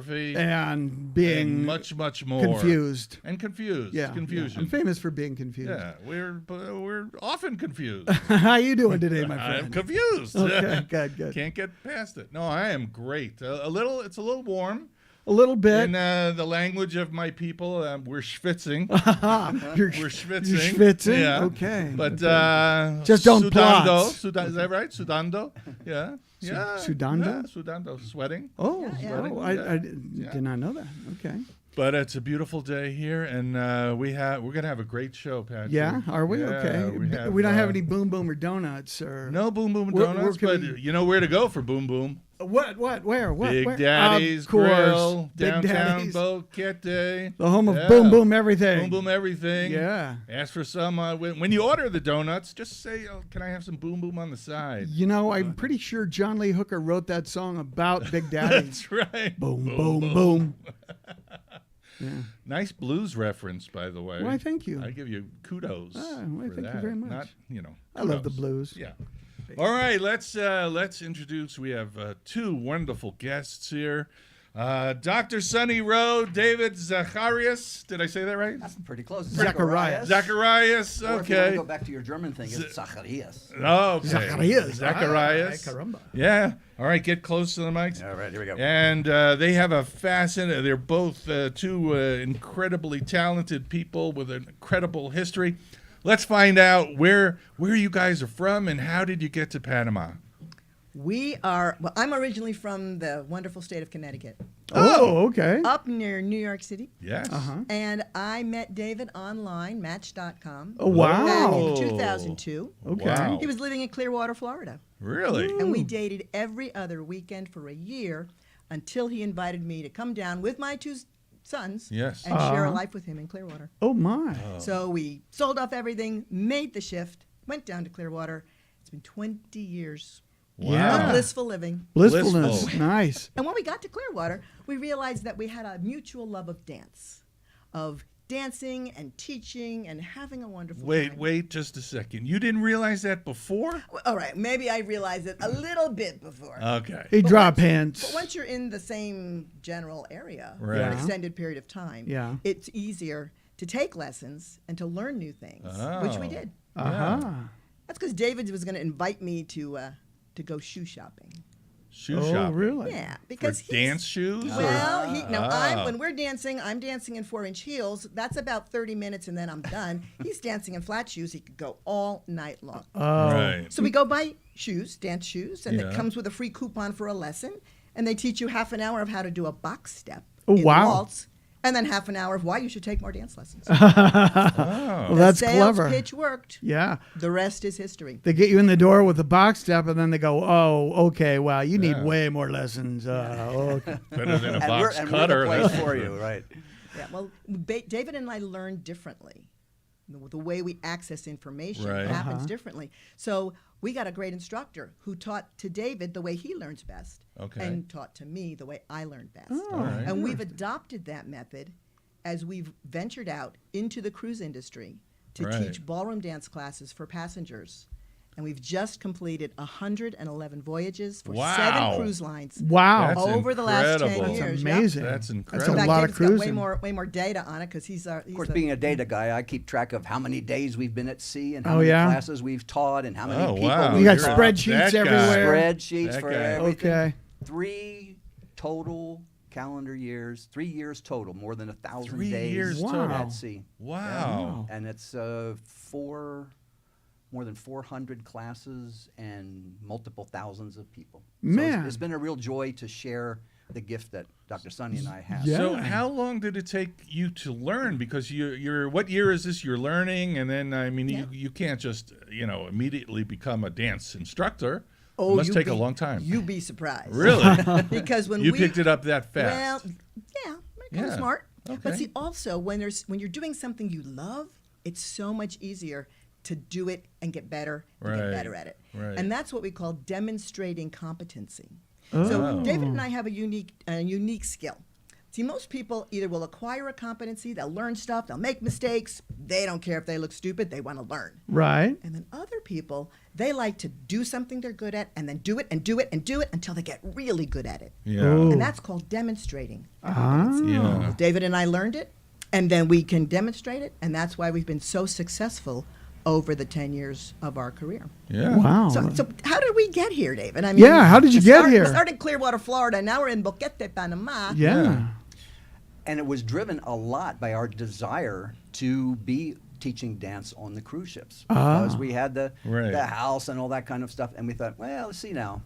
choreography, and being and much more confused. And confused. Yeah, Confusion. I'm famous for being confused. Yeah, we're often confused. How you doing today, my friend? I'm confused. Okay, good. Can't get past it. No, I am great. It's a little warm. A little bit. In the language of my people, we're schwitzing. You're schwitzing. You're schwitzing? Yeah. Okay. But just don't sudando. plot. Is that right? Sudando. Yeah. Yeah. Sudando? Yeah, sudando. Sweating. Oh, Sweating. oh, I did not know that. Okay. But it's a beautiful day here, and we're gonna have a great show, Patrick. Yeah, are we? Yeah, okay. We don't have any Boom Boom or donuts or no Boom Boom donuts, but you know where to go for Boom Boom. What? Where? Big where? Daddy's Of course. Grill, Big downtown Daddy's. Boquete. The home of Boom Boom everything. Boom Boom everything. Yeah. Ask for some. When you order the donuts, just say, "Can I have some Boom Boom on the side?" You know, I'm pretty sure John Lee Hooker wrote that song about Big Daddy's. That's right. Boom, boom, boom. Yeah. Nice blues reference, by the way. Why, thank you. I give you kudos. Why, for thank that. you very much. Not, I love the kudos. blues. Yeah. All right, let's introduce. We have two wonderful guests here. Dr. Sonny Rowe, David Zacharias. Did I say that right? That's pretty close. Zacharias. Zacharias. Or if you want to Okay. go back to your German thing, it's Zacharias. Oh, okay. Zacharias. Zacharias. Ay, caramba. Yeah. All right, get close to the mics. All right, here we go. And they have a fascinating. They're both two incredibly talented people with an incredible history. Let's find out where you guys are from and how did you get to Panama? I'm originally from the wonderful state of Connecticut, Oh, okay. up near New York City. Yes. And I met David online, Match.com, Oh, wow. back in Oh. 2002. Okay. Wow. He was living in Clearwater, Florida. Really? And we dated every other weekend for a year until he invited me to come down with my two sons Yes. and share a life with him in Clearwater. Oh, my. So we sold off everything, made the shift, went down to Clearwater. It's been 20 years Yeah. of blissful living. Blissfulness. Blissful. Nice. And when we got to Clearwater, we realized that we had a mutual love of dance, of dancing and teaching and having a wonderful time. Wait just a second. You didn't realize that before? Well, all right, maybe I realized it a little bit before. Okay. He drop But hints. once you're in the same general area for Right. an Yeah. extended period of time, Yeah. it's easier to take lessons and to learn new things, which we Oh. did. Uh-huh. That's because David was going to invite me to go shoe shopping. Shoe Oh, shopping. really? Yeah, For because dance shoes? Well, Ah. when we're dancing, I'm dancing in 4-inch heels. That's about 30 minutes, and then I'm done. He's dancing in flat shoes. He could go all night long. Oh. Right. So we go buy shoes, dance shoes, and Yeah. it comes with a free coupon for a lesson. And they teach you half an hour of how to do a box step Oh, in wow. waltz, and then half an hour of why you should take more dance lessons. Well, that's the sales clever. pitch worked. Yeah. The rest is history. They get you in the door with the box step, and then they go, "Oh, okay. Well, you need Yeah. way more lessons." Okay. Better than a And box we're cutter. the place for you, right? Yeah, well, David and I learn differently. The way we access information Right. happens differently. So we got a great instructor who taught to David the way he learns best, Okay. and taught to me the way I learned best. Oh, right. And we've adopted that method as we've ventured out into the cruise industry to Right. teach ballroom dance classes for passengers. And we've just completed 111 voyages for Wow. 7 cruise lines. Wow. That's over the last 10 incredible. That's years. yeah. amazing. That's In incredible. a fact, lot of David's got way cruising. more data on it because he's our. Of course, being a data guy, I keep track of how many days we've been at sea and how Oh, many yeah? classes we've taught and how many Oh, people wow. You we've got You're taught. spreadsheets that guy. everywhere. Spreadsheets That for guy. everything. Okay. 3 total calendar years, 3 years total, more than 1,000 3 days years total. at sea. Wow. And it's more than 400 classes and multiple thousands of people. So Man. it's been a real joy to share the gift that Dr. Sonny and I have. Yeah. So how long did it take you to learn? Because you're what year is this you're learning? And then, I mean, you can't just, immediately become a dance instructor. Oh, it must you'd take a be- long time. You'd be surprised. Really? Because when You we picked it up that well, fast. yeah, kind Yeah. of smart. Okay. But see, also when you're doing something you love, it's so much easier to do it and get better and Right. get better at it. Right. And that's what we call demonstrating competency. Oh. So David and I have a unique skill. See, most people either will acquire a competency, they'll learn stuff, they'll make mistakes. They don't care if they look stupid, they want to learn. Right. And then other people, they like to do something they're good at and then do it and do it and do it until they get really good at it. Yeah. Ooh. And that's called demonstrating. Ah. Yeah. David and I learned it, and then we can demonstrate it, and that's why we've been so successful over the 10 years of our career. Yeah. Wow. So how did we get here, David? I Yeah, how did you get here? We started in Clearwater, Florida, and now we're in Boquete, Panama. yeah. And it was driven a lot by our desire to be teaching dance on the cruise ships. Because we had the house and all that kind of stuff. And we thought, well, let's see now.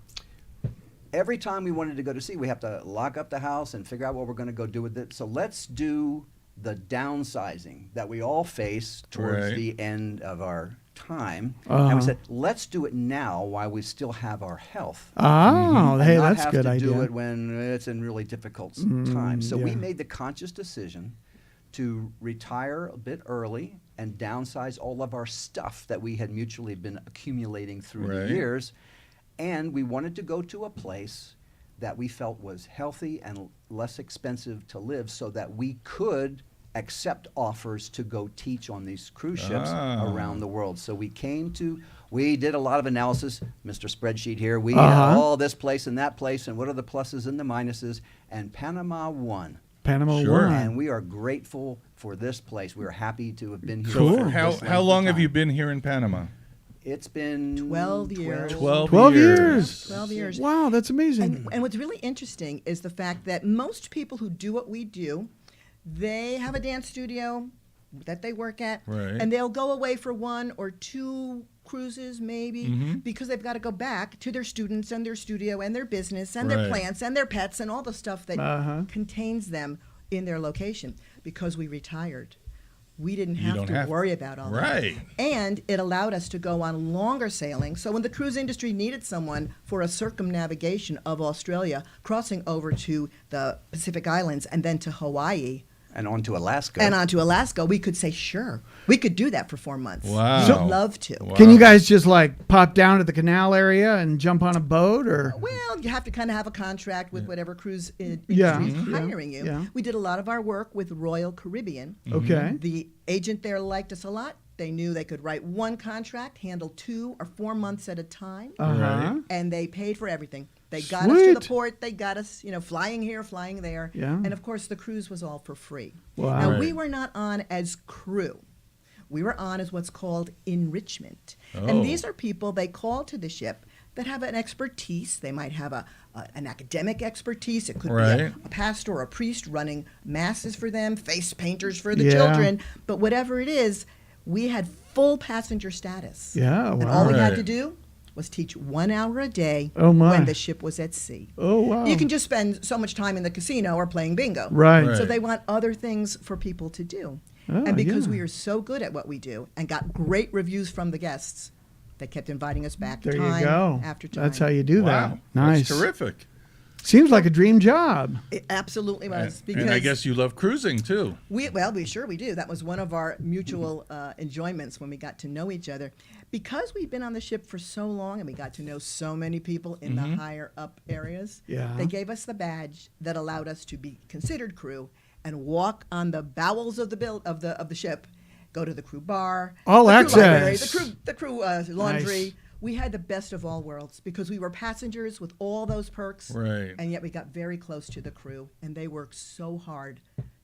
Every time we wanted to go to sea, we have to lock up the house and figure out what we're going to go do with it. So let's do the downsizing that we all face towards the end of our time. And we said, let's do it now while we still have our health. Oh, And hey, not that's a have good to idea. do it when it's in really difficult times. So we yeah. made the conscious decision to retire a bit early and downsize all of our stuff that we had mutually been accumulating through the years. And we wanted to go to a place that we felt was healthy and less expensive to live so that we could accept offers to go teach on these cruise ships around the world. So we did a lot of analysis, Mr. Spreadsheet here. We had all this place and that place, and what are the pluses and the minuses, and Panama won. Panama Sure. won. And we are grateful for this place. We are happy to have been here. So for how this length how of long have time. you been here in Panama? It's been 12 years. 12 years. 12 years. Wow, that's amazing. And what's really interesting is the fact that most people who do what we do, they have a dance studio that they work at, and they'll go away for 1 or 2 cruises maybe because they've got to go back to their students and their studio and their business and their plants and their pets and all the stuff that contains them in their location. Because we retired, we didn't have to worry about all that. And it allowed us to go on longer sailing. So when the cruise industry needed someone for a circumnavigation of Australia, crossing over to the Pacific Islands and then to Hawaii, and on to Alaska. and on to Alaska, we could say, sure, we could do that for 4 months. Wow. We'd love to. Wow. Can you guys just like pop down to the canal area and jump on a boat, or? Well, you have to kind of have a contract with whatever cruise industry Yeah. is Mhm. hiring you. Yeah. We did a lot of our work with Royal Caribbean. Okay. The agent there liked us a lot. They knew they could write 1 contract, handle 2 or 4 months at a time, and they paid for everything. They got us to the Sweet. port. They got us, flying here, flying there. Yeah. And of course, the cruise was all for free. Wow. Now, we were not on as crew. We were on as what's called enrichment. Oh. And these are people they call to the ship that have an expertise. They might have an academic expertise. It could be a pastor or a priest running masses for them, face painters for the children. But whatever it is, we had full passenger status. Yeah, And wow. all we had to do was teach 1 hour a day Oh, my. when the ship was at sea. Oh, wow. You can just spend so much time in the casino or playing bingo. Right. Right. So they want other things for people to do. Oh, And because yeah. we are so good at what we do and got great reviews from the guests, they kept inviting us back There time you go. after time. That's how you do that. Wow. Nice. That's terrific. Seems like a dream job. It absolutely was. Because And I guess you love cruising too. we sure we do. That was one of our mutual enjoyments when we got to know each other. Because we've been on the ship for so long and we got to know so many people in the higher up areas, Yeah. they gave us the badge that allowed us to be considered crew and walk on the bowels of the ship, go to the crew bar, All the crew library, access. the crew laundry. Nice. We had the best of all worlds because we were passengers with all those perks, Right. and yet we got very close to the crew, and they worked so hard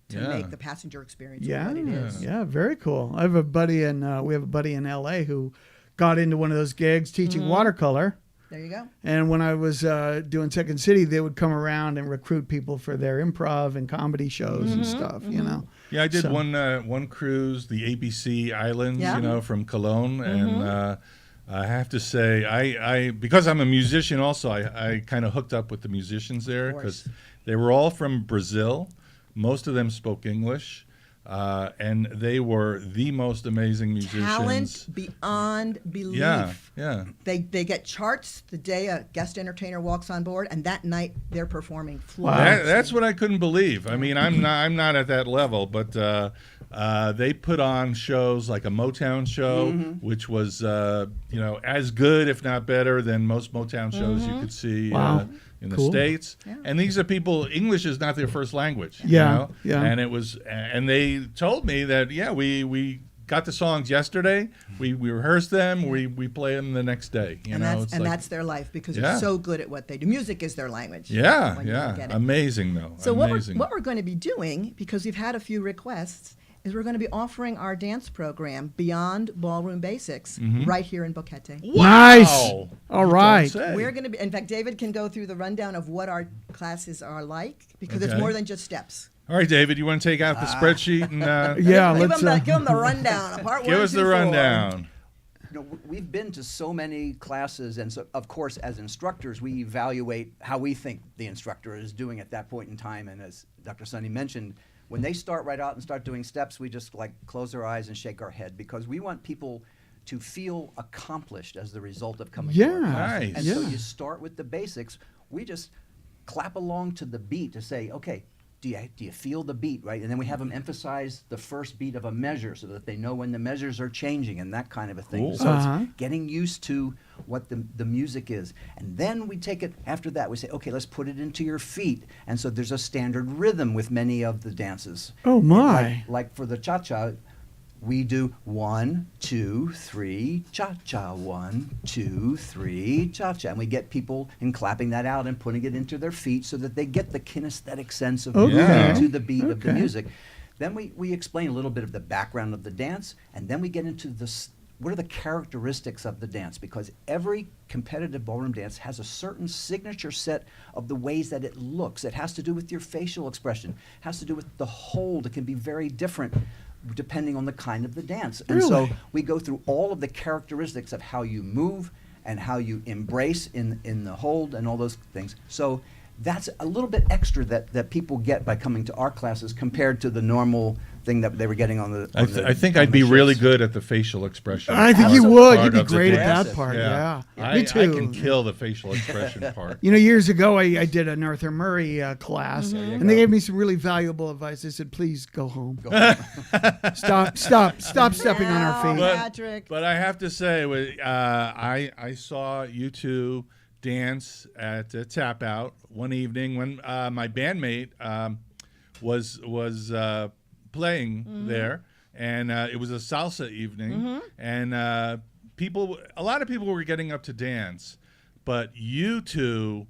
to Yeah. make the passenger experience Yeah. what it is. Yeah, very cool. I have a buddy we have a buddy in LA who got into one of those gigs teaching watercolor. There you go. And when I was doing Second City, they would come around and recruit people for their improv and comedy shows and stuff, you know. Yeah, I did So- one cruise, the ABC Islands, Yeah. from Cologne, and I have to say, I because I'm a musician also, I kind of hooked up with the musicians there because they were all from Brazil. Most of them spoke English, and they were the most amazing musicians. Talent beyond belief. Yeah. They get charts the day a guest entertainer walks on board, and that night they're performing Wow. flawlessly. That's what I couldn't believe. I mean, I'm not at that level, but they put on shows like a Motown show, which was as good, if not better, than most Motown shows you could see. Wow. in the Cool. States. Yeah. And these are people, English is not their first language. Yeah, You know? yeah. And they told me that, we got the songs yesterday, we rehearsed them, we play them the next day. You know, it's like, that's their life because Yeah. they're so good at what they do. Music is their language. yeah, when you look yeah. at it. Amazing, though. So Amazing. what we're going to be doing, because we've had a few requests, is we're going to be offering our dance program Beyond Ballroom Basics right here in Boquete. Nice. Wow. All You right. don't say. We're going to be, in fact, David can go through the rundown of what our classes are like because it's Okay. more than just steps. All right, David, you want to take out the spreadsheet and Yeah, give let's. them the rundown. Part give one, us 2, the 4. rundown? You know, we've been to so many classes, and so of course, as instructors, we evaluate how we think the instructor is doing at that point in time. And as Dr. Sunny mentioned, when they start right out and start doing steps, we just like close our eyes and shake our head because we want people to feel accomplished as the result of coming to our Yeah. class. Nice. And so Yeah. you start with the basics. We just clap along to the beat to say, okay, do you feel the beat, right? And then we have them emphasize the first beat of a measure so that they know when the measures are changing and that kind of a thing. Cool. So Uh-huh. it's getting used to what the music is. And then we take it, after that, we say, okay, let's put it into your feet. And so there's a standard rhythm with many of the dances. Oh, my. Like for the cha-cha, we do 1, 2, 3, cha-cha, 1, 2, 3, cha-cha. And we get people in clapping that out and putting it into their feet so that they get the kinesthetic sense of Okay. moving to the beat of the Okay. music. Then we explain a little bit of the background of the dance, and then we get into what are the characteristics of the dance, because every competitive ballroom dance has a certain signature set of the ways that it looks. It has to do with your facial expression, has to do with the hold. It can be very different depending on the kind of the dance. And so Really? we go through all of the characteristics of how you move and how you embrace in the hold and all those things. So that's a little bit extra that people get by coming to our classes compared to the normal thing that they were getting on the. I think I'd be really good at the facial expression. I think part- you would. part You'd be of the great at dance. that part. Yeah. Yeah. I, Me too. I can kill the facial expression part. You know, years ago, I did an Arthur Murray class, and they gave me some really valuable advice. They said, "Please go home. Stop stepping on our feet." But- Patrick. But I have to say, I saw you two dance at Tap Out one evening when my bandmate was playing there, and it was a salsa evening, and a lot of people were getting up to dance, but you two.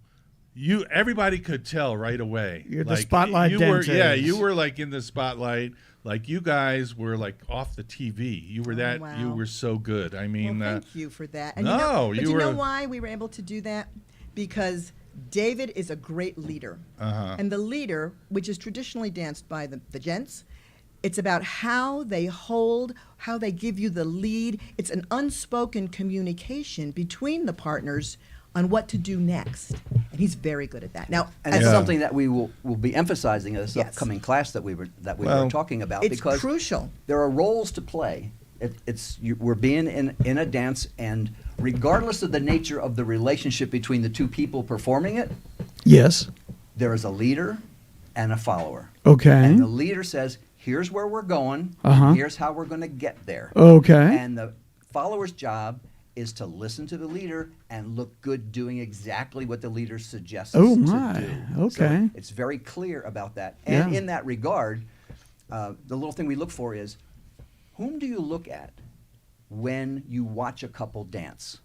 Everybody could tell right away. You're the spotlight you were, yeah, dancers. you were like in the spotlight. Like you guys were like off the TV. You were Oh, you wow. were so good. I mean, Well, thank you for that. And no, you you know were- why we were able to do that? Because David is a great leader. Uh-huh. And the leader, which is traditionally danced by the gents, it's about how they hold, how they give you the lead. It's an unspoken communication between the partners on what to do next. And he's very good at that. Now, And as it's Yeah. something that we will be emphasizing in this Yes. upcoming class that we were Well, talking about, it's because crucial. there are roles to play. We're being in a dance, and regardless of the nature of the relationship between the two people performing it, Yes. there is a leader and a follower. Okay. And the leader says, "Here's where we're going. Uh-huh. Here's how we're going to get there." Okay. And the follower's job is to listen to the leader and look good doing exactly what the leader suggests Oh, to my. do. Okay. So it's very clear about that. And Yeah. in that regard, the little thing we look for is, whom do you look at when you watch a couple dance?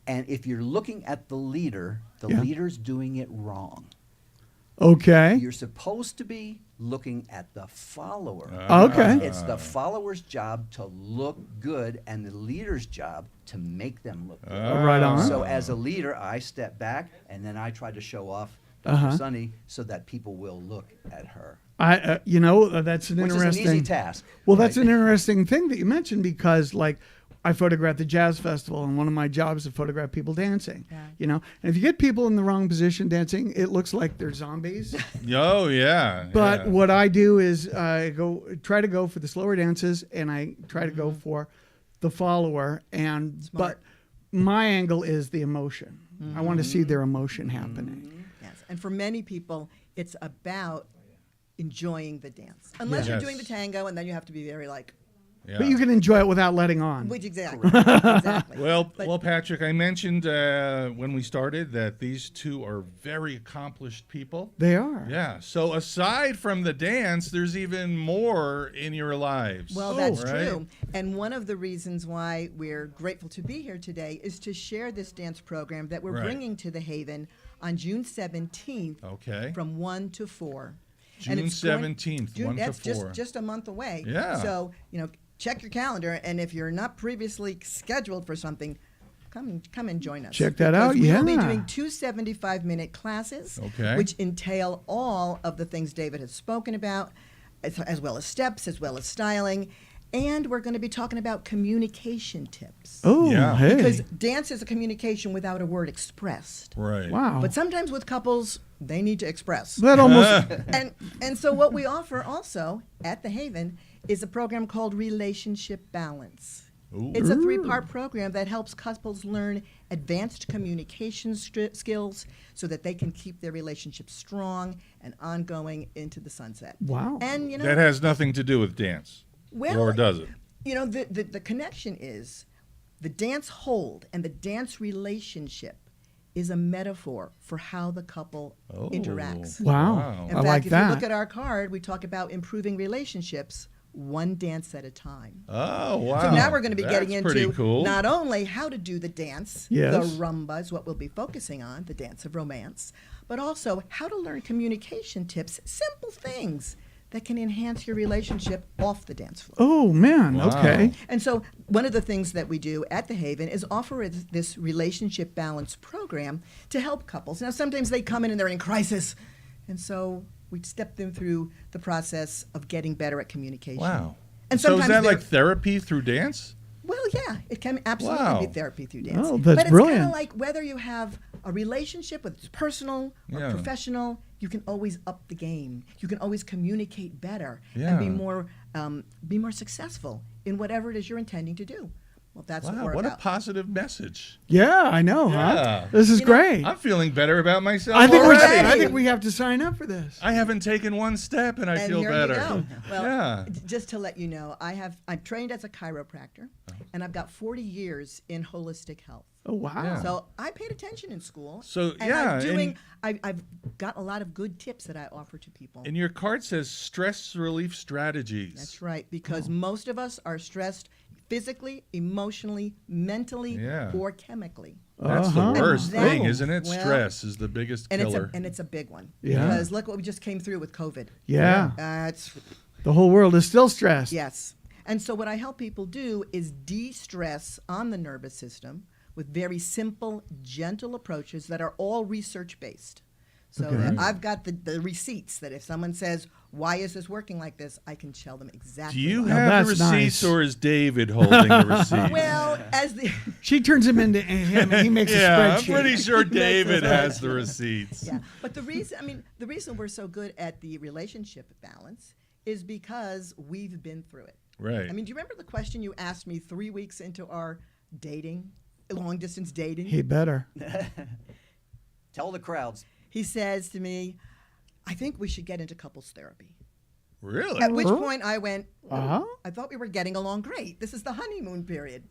And if you're looking at the leader, the Yeah. leader's doing it wrong. Okay. You're supposed to be looking at the follower. Okay. It's the follower's job to look good and the leader's job to make them look good. Right on. So as a leader, I step back and then I try to show off Uh-huh. Dr. Sunny so that people will look at her. That's an Which interesting. is an easy task. Well, that's right? an interesting thing that you mentioned because, like, I photographed the jazz festival, and one of my jobs is to photograph people dancing. Yeah. You know, and if you get people in the wrong position dancing, it looks like they're zombies. Oh yeah. But yeah. what I do is I try to go for the slower dances, and I try to go for the follower. And Smart. but my angle is the emotion. I want to see their emotion happening. Yes, and for many people, it's about enjoying the dance. Unless you're Yes. doing the tango, and then you have to be very like Yeah. But you can enjoy it without letting on. Which exactly. Exactly. Well, Patrick, I mentioned when we started that these two are very accomplished people. They are. Yeah. So aside from the dance, there's even more in your lives. Well, that's right? true. And one of the reasons why we're grateful to be here today is to share this dance program that we're Right. bringing to the Haven on June 17th Okay. from 1 to 4. June 17th, 1 to that's 4. just a month away. Yeah. So, check your calendar, and if you're not previously scheduled for something, come and join us. Check that out, Because we will be yeah. doing 2 75-minute classes, Okay. which entail all of the things David has spoken about, as well as steps, as well as styling. And we're going to be talking about communication tips. Oh, Yeah. hey. Because dance is a communication without a word expressed. Right. Wow. But sometimes with couples, they need to express. That almost. And so what we offer also at the Haven is a program called Relationship Balance. Ooh. It's a 3-part program that helps couples learn advanced communication skills so that they can keep their relationship strong and ongoing into the sunset. Wow. And That has nothing to do with dance. well, Or does it? the connection is the dance hold and the dance relationship is a metaphor for how the couple Oh. interacts. Wow. In I fact, like if that. you look at our card, we talk about improving relationships one dance at a time. Oh, wow. So now we're going to be getting That's pretty into cool. not only how to do the dance, Yes. the rumba is what we'll be focusing on, the dance of romance, but also how to learn communication tips, simple things that can enhance your relationship off the dance floor. Oh, man. Wow. Okay. And so one of the things that we do at the Haven is offer this relationship balance program to help couples. Now, sometimes they come in and they're in crisis, and so we step them through the process of getting better at communication. Wow. And So is sometimes that they're- like therapy through dance? Well, yeah, it can absolutely Wow. be therapy through dance. Oh, that's but it's brilliant. kind of like whether you have a relationship, whether it's personal or Yeah. professional, you can always up the game. You can always communicate better and Yeah. be more successful in whatever it is you're intending to do. Well, that's what Wow, we're what a about. positive message. Yeah, I know, Yeah. huh? This is You know, great. I'm feeling better about myself I think, already. we have to sign up for this. I haven't taken one step and I And feel here better. you go. Well, yeah. just to let you know, I'm trained as a chiropractor, and I've got 40 years in holistic health. Oh, wow. Yeah. So I paid attention in school. So, and yeah, I've got a lot of good tips that I offer to people. And your card says stress relief strategies. That's right, because most of us are stressed physically, emotionally, mentally, Yeah. or chemically. That's Uh-huh. the worst And that- thing, isn't it? well, Stress is the biggest And killer. it's a big one. Yeah. Because look what we just came through with COVID. Yeah. It's The whole world is still stressed. yes. And so what I help people do is de-stress on the nervous system with very simple, gentle approaches that are all research-based. So Okay. that I've got the receipts that if someone says, why is this working like this, I can tell them Do exactly you why. Now have the that's receipts nice. or is David holding the receipts? Well, as the She turns him into him, and he makes yeah, a I'm spreadsheet. pretty sure Makes a David has spreadsheet. the receipts. yeah, but the reason we're so good at the relationship balance is because we've been through it. Right. I mean, do you remember the question you asked me 3 weeks into our dating, long distance dating? He better. Tell the crowds. He says to me, I think we should get into couples therapy. Really? At which Huh? point I went, Uh-huh. I thought we were getting along great. This is the honeymoon period.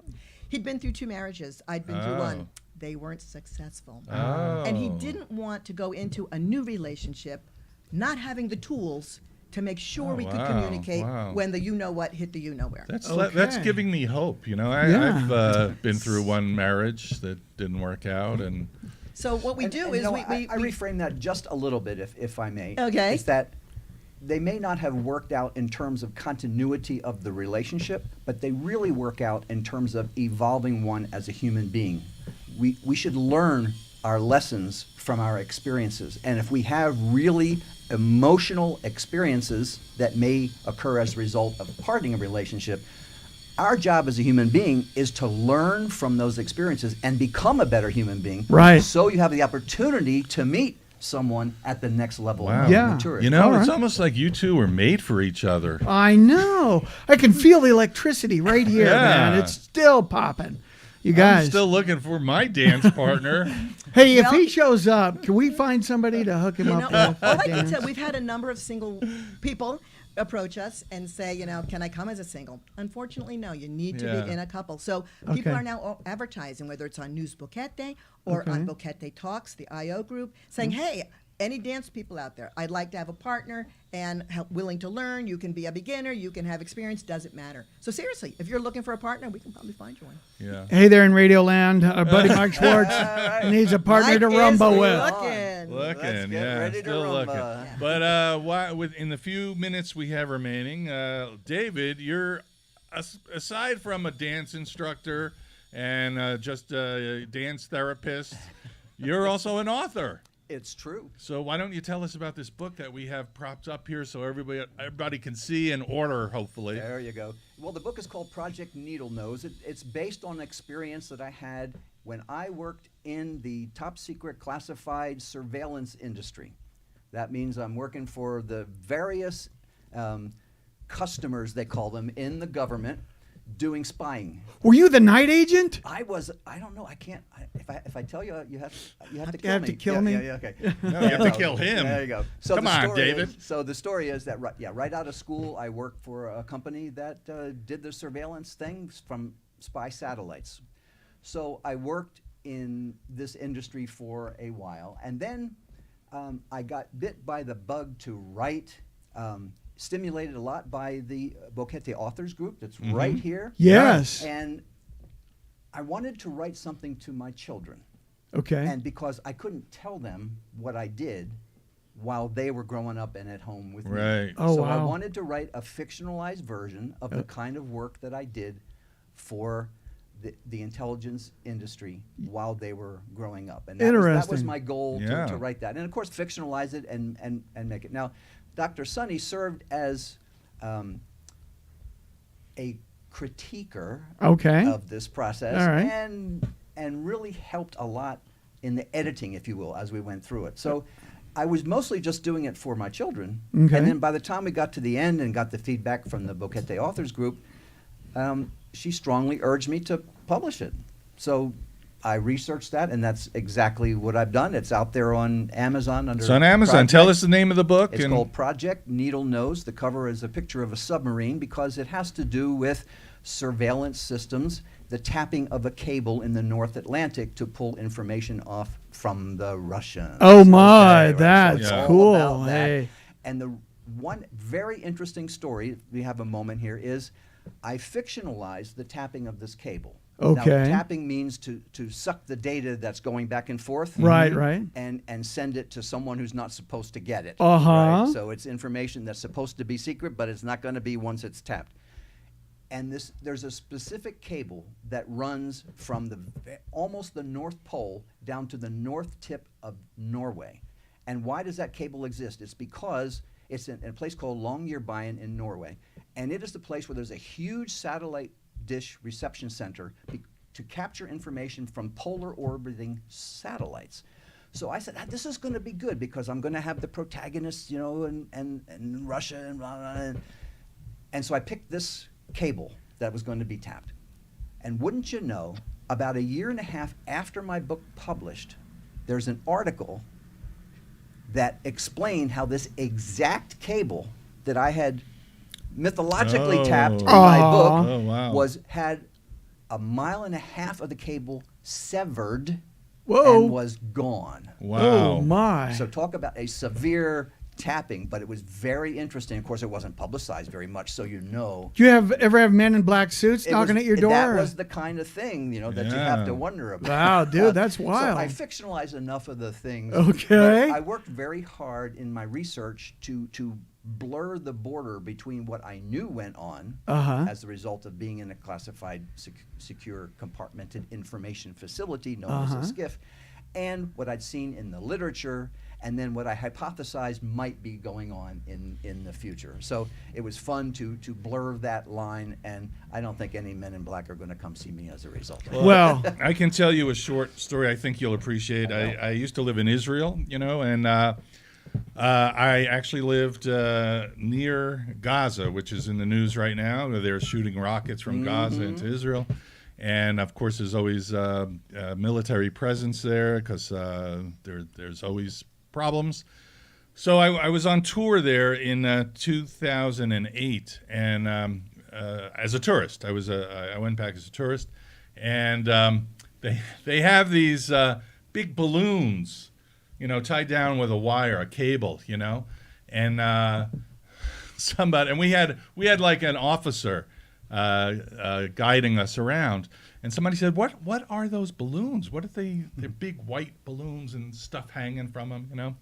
He'd been through 2 marriages. I'd been through Oh. one. They weren't successful. Oh. And he didn't want to go into a new relationship not having the tools to make sure Oh, we could wow, communicate wow. when the you-know-what hit the you-know-where. That's Okay. that's giving me hope. You know, Yeah. I've been through one marriage that didn't work out, and So what we do And, is you know, we I reframe that just a little bit, if I may. Okay. Is that they may not have worked out in terms of continuity of the relationship, but they really work out in terms of evolving one as a human being. We should learn our lessons from our experiences. And if we have really emotional experiences that may occur as a result of parting a relationship, our job as a human being is to learn from those experiences and become a better human being. Right. So you have the opportunity to meet someone at the next level Wow. of Yeah. maturity. you know, All it's right. almost like you two were made for each other. I know. I can feel the electricity right here, Yeah. man. It's still popping. You guys. I'm still looking for my dance partner. Hey, if Well- he shows up, can we find somebody to hook him You up know, with? all a I can dance? tell, we've had a number of single people approach us and say, can I come as a single? Unfortunately, no. You need to Yeah. be in a couple. So people Okay. are now advertising, whether it's on News Boquete or Okay. on Boquete Talks, the IO group, saying, hey, any dance people out there, I'd like to have a partner and willing to learn. You can be a beginner. You can have experience. Doesn't matter. So seriously, if you're looking for a partner, we can probably find you one. Yeah. Hey there in Radio Land, our buddy Mike Schwartz needs a partner to Mike is rumba with. looking. Let's Looking, get yeah, ready to still rumba. looking. Yeah. But in the few minutes we have remaining, David, you're aside from a dance instructor and just a dance therapist, you're also an author. It's true. So why don't you tell us about this book that we have propped up here so everybody can see and order, hopefully. There you go. Well, the book is called Project Needle Nose. It's based on experience that I had when I worked in the top secret classified surveillance industry. That means I'm working for the various customers, they call them, in the government, doing spying. Were you the night agent? I don't know. I can't. If I tell you, you have to kill You have me. to kill Yeah, me? Yeah, okay. No, you have to kill him. There you go. So Come the on, story David. So the story is that right out of school, I worked for a company that did the surveillance things from spy satellites. So I worked in this industry for a while, and then I got bit by the bug to write. Stimulated a lot by the Boquete Authors Group that's right here. Yes. And I wanted to write something to my children. Okay. And because I couldn't tell them what I did while they were growing up and at home with me. Right. Oh, So I wow. wanted to write a fictionalized version of the kind of work that I did for the intelligence industry while they were growing up. And that was Interesting. my goal Yeah. to write that. And of course, fictionalize it and make it. Now, Dr. Sunny served as a critiquer Okay. of this process All right. and really helped a lot in the editing, if you will, as we went through it. So I was mostly just doing it for my children. Okay. And then by the time we got to the end and got the feedback from the Boquete Authors Group, she strongly urged me to publish it. So I researched that, and that's exactly what I've done. It's out there on Amazon under. It's on Amazon. Project. Tell us the name of the book. It's called Project Needle Nose. The cover is a picture of a submarine because it has to do with surveillance systems, the tapping of a cable in the North Atlantic to pull information off from the Russians. Oh my, right. So that's it's Yeah. all cool. about that. Hey. And the one very interesting story, if we have a moment here, is I fictionalized the tapping of this cable. Now, Okay. tapping means to suck the data that's going back and forth Right, right. and send it to someone who's not supposed to get it. Uh-huh. Right? So it's information that's supposed to be secret, but it's not going to be once it's tapped. And there's a specific cable that runs from almost the North Pole down to the north tip of Norway. And why does that cable exist? It's because it's in a place called Longyearbyen in Norway, and it is the place where there's a huge satellite dish reception center to capture information from polar orbiting satellites. So I said, this is going to be good because I'm going to have the protagonists, and Russia and blah, blah, blah. And so I picked this cable that was going to be tapped. And wouldn't you know, about a year and a half after my book published, there's an article that explained how this exact cable that I had mythologically tapped in my book Oh, wow. had a mile and a half of the cable severed Whoa. and was gone. Wow. Oh my. So talk about a severe tapping, but it was very interesting. Of course, it wasn't publicized very much, so you know. Do you ever have men in black suits It knocking was- at your door? That was the kind of thing, that you have Yeah. to wonder about. Wow, dude, that's wild. So I fictionalized enough of the things. Okay. but I worked very hard in my research to blur the border between what I knew went on Uh-huh. as a result of being in a classified, secure, compartmented information facility known as a SCIF, and what I'd seen in the literature, and then what I hypothesized might be going on in the future. So it was fun to blur that line, and I don't think any men in black are going to come see me as a result. Well, I can tell you a short story I think you'll appreciate. I used to live in Israel, and I actually lived near Gaza, which is in the news right now. They're shooting rockets from Gaza into Israel. And of course, there's always military presence there because there's always problems. So I was on tour there in 2008, and as a tourist, I went back as a tourist, and they have these big balloons, tied down with a wire, a cable, and we had like an officer guiding us around, and somebody said, "What are those balloons? What are they? They're big white balloons and stuff hanging from them,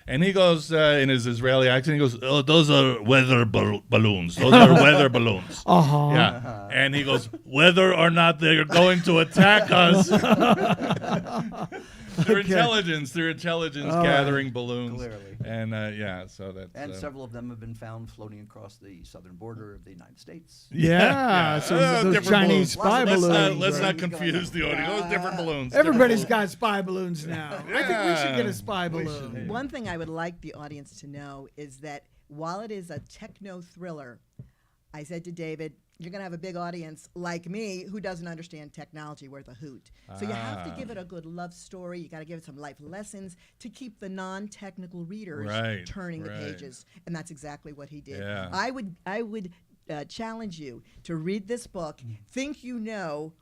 And he goes, in his Israeli accent, he goes, "Oh, those are weather balloons. Those are weather balloons." Uh-huh. Yeah. And he goes, "Whether or not they're going to attack us." They're intelligence gathering balloons. Clearly. And so that's... And several of them have been found floating across the southern border of the United States. Yeah. So those different Chinese balloons. spy balloons. Let's right? not confuse the audience. Those different balloons. Everybody's got spy balloons now. I think we should get a spy We balloon. should. One thing I would like the audience to know is that while it is a techno thriller, I said to David, you're going to have a big audience like me who doesn't understand technology worth a hoot. So you have to give it a good love story. You got to give it some life lessons to keep the non-technical readers turning the pages. And that's exactly what he did. Yeah. I would challenge you to read this book, think you know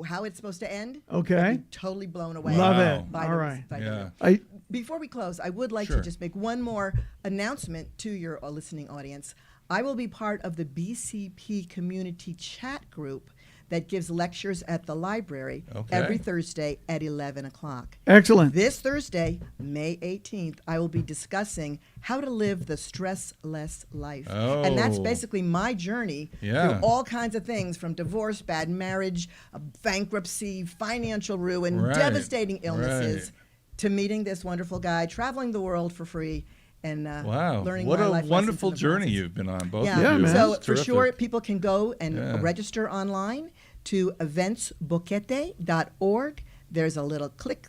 how it's supposed to end. Okay. Be totally blown away. Love it. by All the- right. by the- Yeah. Before we close, I would like Sure. to just make one more announcement to your listening audience. I will be part of the BCP community chat group that gives lectures at the library every Thursday at 11 o'clock. Excellent. This Thursday, May 18th, I will be discussing how to live the stress-less life. And that's basically my journey through all kinds of things, from divorce, bad marriage, bankruptcy, financial ruin, devastating illnesses, to meeting this wonderful guy, traveling the world for free, and learning what my a life wonderful lessons in the journey process. you've been on, both Yeah, of you. man. so It's for sure, terrific. people can go and register online to eventsboquete.org. There's a little click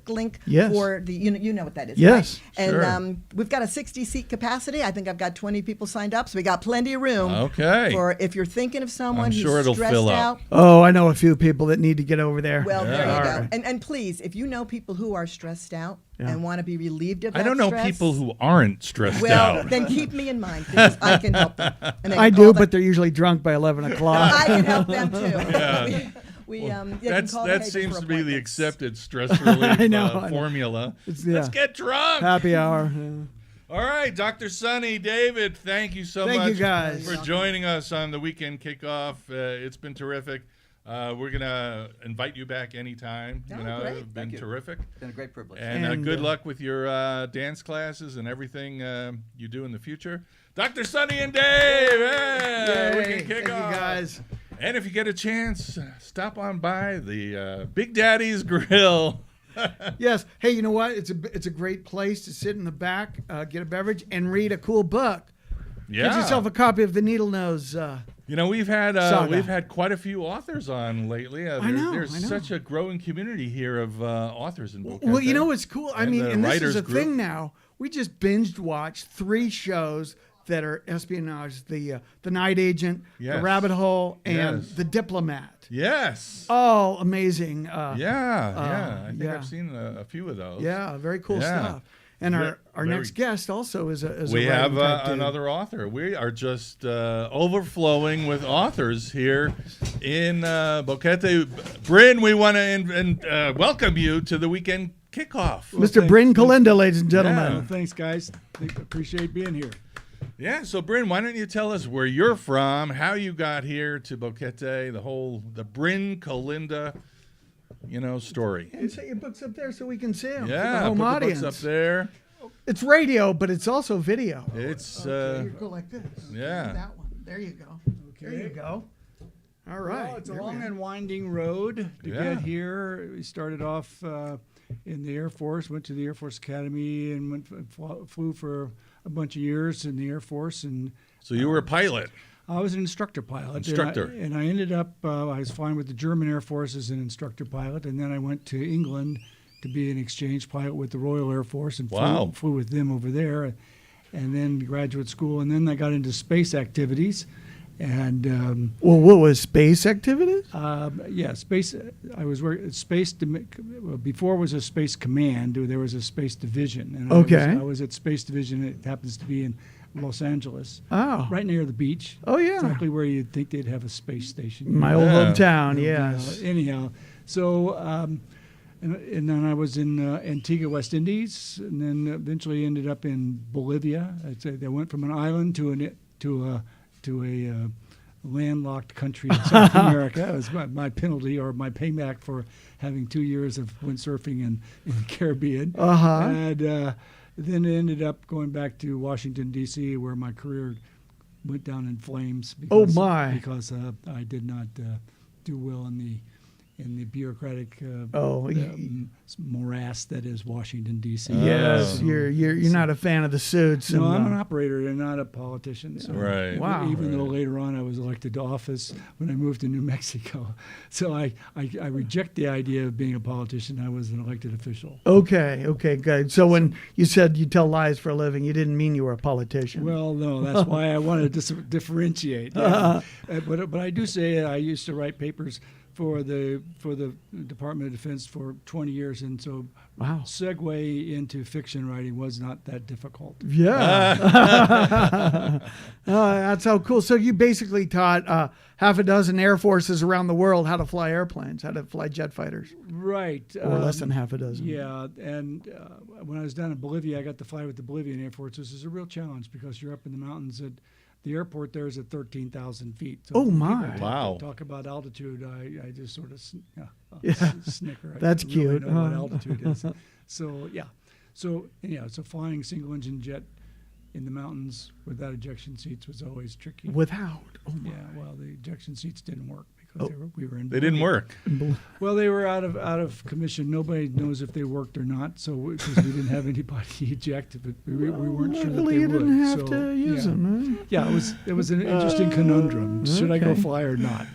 link Yes. for the, you know what that is, Yes, right? sure. And we've got a 60-seat capacity. I think I've got 20 people signed up, so we got plenty of room. Okay. For if you're thinking of someone I'm who's sure it'll stressed fill up. out. Oh, I know a few people that need to get over there. Well, there Yeah. you go. All right. And please, if you know people who are stressed out Yeah. and want to be relieved of that I don't know stress, people who aren't stressed well, out. then keep me in mind, because I can help them. And they I can do, call but they're usually drunk by 11 o'clock. I can help them too. Yeah. We can That call the Haven seems for to be the appointments. accepted stress relief I know. formula. It's- Let's yeah. get drunk. Happy hour. All right, Dr. Sonny, David, thank you so Thank much you, guys. for joining us on the weekend kickoff. It's been terrific. We're going to invite you back anytime. Oh, You know, great. it's been Thank you. terrific. It's been a great privilege. And, And, good luck with your dance classes and everything you do in the future. Dr. Sonny and Dave, hey, Yay. weekend Thank you, kickoff. guys. And if you get a chance, stop on by the Big Daddy's Grill. Yes. Hey, you know what? It's a great place to sit in the back, get a beverage, and read a cool book. Yeah. Get yourself a copy of the Needle Nose. You know, we've had Saga. quite a few authors on lately. I know, There's I know. such a growing community here of authors in Boquete. Well, you know what's cool? I And mean, the and this is writers a group. thing now. We just binged watched 3 shows that are espionage: the Night Agent, Yes. the Rabbit Hole, and Yes. the Diplomat. Yes. All amazing. Yeah. I think yeah. I've seen a few of those. Yeah, very cool Yeah. stuff. And our Very- next guest also is a We have writing type dude. another author. We are just overflowing with authors here in Boquete. Bryn, we want to welcome you to the weekend kickoff. Mr. Bryn Kalinda, ladies and gentlemen. Yeah. Thanks, guys. Appreciate being here. Yeah, so Bryn, why don't you tell us where you're from, how you got here to Boquete, the Bryn Kalinda, story. And set your books up there so we can see them. Yeah, for the home put audience. the books up there. It's radio, but it's also video. It's Okay, you go like this. yeah. That one. There you go. There you go. All right. Well, it's a There we long are. and winding road to Yeah. get here. We started off in the Air Force, went to the Air Force Academy, and flew for a bunch of years in the Air Force. And So you were a pilot. I was an instructor pilot. Instructor. And I ended up, I was flying with the German Air Force as an instructor pilot, and then I went to England to be an exchange pilot with the Royal Air Force and Wow. flew with them over there, and then graduate school, and then I got into space activities, And well, what was space activities? yeah, space. I was working space. Well, before it was a space command. There was a space division. And Okay. I was at space division. It happens to be in Los Angeles, Oh. right near the beach. Oh, yeah. Exactly where you'd think they'd have a space station. My old Yeah. hometown, yes. Anyhow, so and then I was in Antigua, West Indies, and then eventually ended up in Bolivia. I'd say they went from an island to a landlocked country in South America. It was my penalty or my payback for having 2 years of windsurfing in the Caribbean. Uh-huh. And then it ended up going back to Washington, D.C., where my career went down in flames because, my. because I did not do well in the bureaucratic morass that is Washington, D.C. Yes, So- you're not a fan of the suits. no, and, I'm an operator and not a politician. So Right. Wow. Even though later on I was elected to office when I moved to New Mexico. So I reject the idea of being a politician. I was an elected official. Okay, good. So when you said you tell lies for a living, you didn't mean you were a politician. Well, no, that's why I wanted to differentiate. Yeah. But I do say I used to write papers for the Department of Defense for 20 years, and so Wow. segue into fiction writing was not that difficult. Yeah. That's how cool. So you basically taught half a dozen air forces around the world how to fly airplanes, how to fly jet fighters, Right. or less than half a dozen. Yeah, and when I was down in Bolivia, I got to fly with the Bolivian Air Force. This is a real challenge because you're up in the mountains. The airport there is at 13,000 feet. So Oh, my. people Wow. Talk about altitude. I just sort of Yeah. snicker. That's I really cute. know what Oh. altitude is. So yeah, so flying single engine jet in the mountains without ejection seats was always tricky. Without. Oh my. Yeah, well, the ejection seats didn't work because we were in. They didn't work. Well, they were out of commission. Nobody knows if they worked or not. So because we didn't have anybody eject, but we weren't sure that Luckily, they you would. didn't have So, to use yeah. them. Huh? Yeah, it was an interesting conundrum. Should I go okay. fly or not?